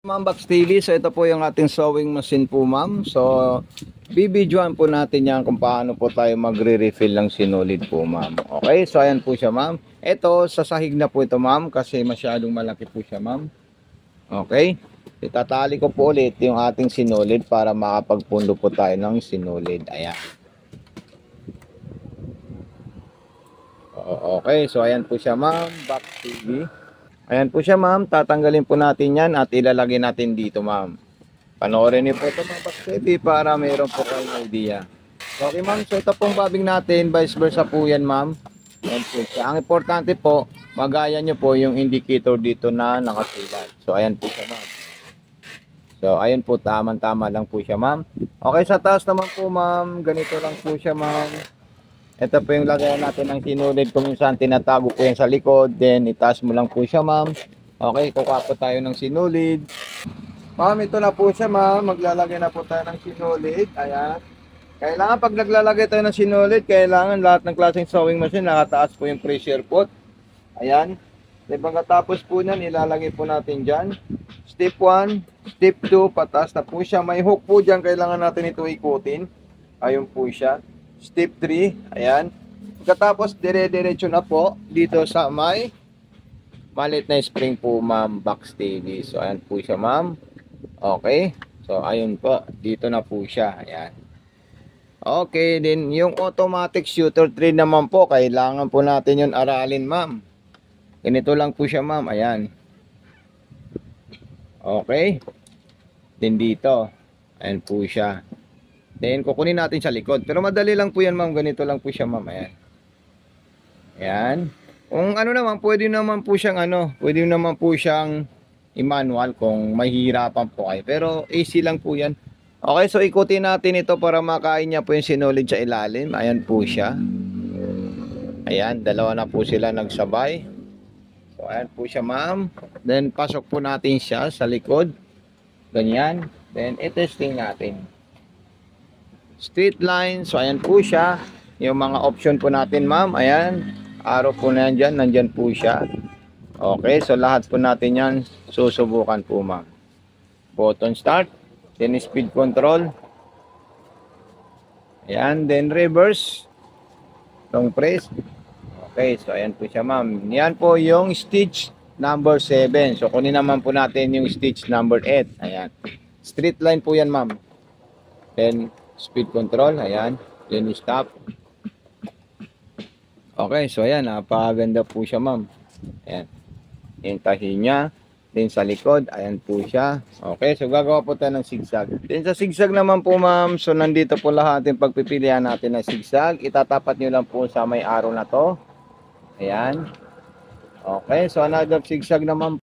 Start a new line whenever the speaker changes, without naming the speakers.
Ma'am Box TV, so ito po yung ating sewing machine po ma'am. So bibidyoan po natin yan kung paano po tayo magre-refill ng sinulid po ma'am. Okay, so ayan po siya ma'am. Ito sa sahig na po ito ma'am kasi masyadong malaki po siya ma'am. Okay, itatali ko po ulit yung ating sinulid para makapagpundo po tayo ng sinulid. Ayan. Okay, so ayan po siya ma'am Box TV. Ayan po siya ma'am, tatanggalin po natin yan at ilalagay natin dito ma'am. Panoorin niyo po ito mga Box TV para mayroon po kayong idea. Okay ma'am, so ito pong bobbing natin, vice versa po yan ma'am. Ayan po siya. Ang importante po, magaya nyo po yung indicator dito na nakasulat. So ayan po siya ma'am. So ayan po, tama-tama lang po siya ma'am. Okay, sa taas naman po ma'am, ganito lang po siya ma'am. Ito po yung lagayan natin ng sinulid. Kung minsan tinatago po yan sa likod, then itaas mo lang po siya ma'am. Okay, kukuha po tayo ng sinulid. Ma'am, ito na po siya ma'am. Maglalagay na po tayo ng sinulid. Ayan. Kailangan pag naglalagay tayo ng sinulid, kailangan lahat ng klaseng sewing machine nakataas po yung pressure pot. Ayan. Then pagkatapos po nyan, ilalagay po natin dyan. Step 1, step 2, pataas na po siya. May hook po dyan, kailangan natin ito ikutin. Ayun po siya. Step 3, ayan. Pagkatapos, dire-diretso na po dito sa may maliit na spring po ma'am Box TV. So, ayan po siya ma'am. Okay. So, ayun po. Dito na po siya. Ayan. Okay, din yung automatic shooter thread naman po, kailangan po natin yung aralin ma'am. Ganito lang po siya ma'am. Ayan. Okay. Din dito. Ayan po siya. Then, kukunin natin sa likod. Pero madali lang po yan, ma'am. Ganito lang po siya, ma'am. Ayan. Ayan. Kung ano naman, pwede naman po siyang pwede naman po siyang i-manual kung mahihirapan po kayo. Pero easy lang po yan. Okay, so ikutin natin ito para makain niya po yung sinulid sa ilalim. Ayan po siya. Ayan, dalawa na po sila nagsabay. So, ayan po siya, ma'am. Then, pasok po natin siya sa likod. Ganyan. Then, i-testing natin. Straight line, so ayan po siya. Yung mga option po natin ma'am, ayan. Arrow po na yan dyan, nandyan po siya. Okay, so lahat po natin yan susubukan po ma'am. Button start, then speed control. Ayan, then reverse. Long press. Okay, so ayan po siya ma'am. Yan po yung stitch number 7. So kunin naman po natin yung stitch number 8. Ayan. Straight line po yan ma'am. Then speed control, ayan, then stop. Okay, so ayan, napakaganda po siya ma'am. Ayan, yung tahi niya, then sa likod, ayan po siya. Okay, so gagawa po tayo ng zigzag. Then sa zigzag naman po ma'am, so nandito po lahat yung pagpipilian natin ng zigzag. Itatapat nyo lang po sa may arrow na to. Ayan. Okay, so another zigzag naman